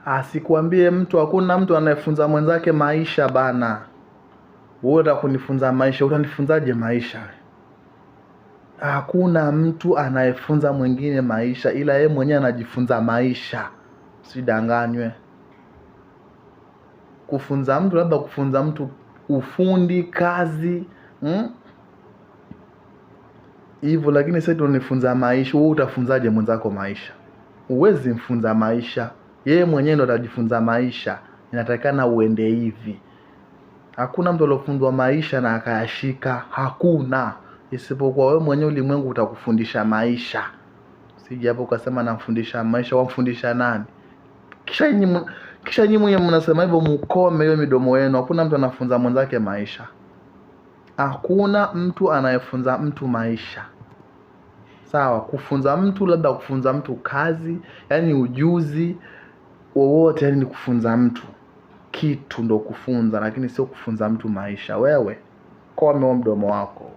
Asikwambie mtu, hakuna mtu anayefunza mwenzake maisha bana. Wewe unakunifunza maisha, utanifunzaje maisha? Hakuna mtu anayefunza mwingine maisha, ila yeye mwenyewe anajifunza maisha. Usidanganywe. Kufunza mtu, labda kufunza mtu ufundi, kazi, hivyo, lakini sasa unifunza maisha. Wewe utafunzaje mwenzako maisha? Huwezi mfunza maisha. Yeye mwenyewe ndo atajifunza maisha. Inatakikana uende hivi. Hakuna mtu aliyofunzwa maisha na akayashika. Hakuna. Isipokuwa wewe mwenyewe, ulimwengu utakufundisha maisha. Usije hapo ukasema namfundisha maisha. Wamfundisha nani? Kisha nyinyi mwenyewe mnasema hivyo, mkome hiyo midomo yenu. Hakuna mtu anafunza mwenzake maisha. Hakuna mtu anayefunza mtu maisha. Sawa, kufunza mtu, labda kufunza mtu kazi, yani ujuzi wowote, yani ni kufunza mtu kitu ndo kufunza, lakini sio kufunza mtu maisha. Wewe kome mdomo wako.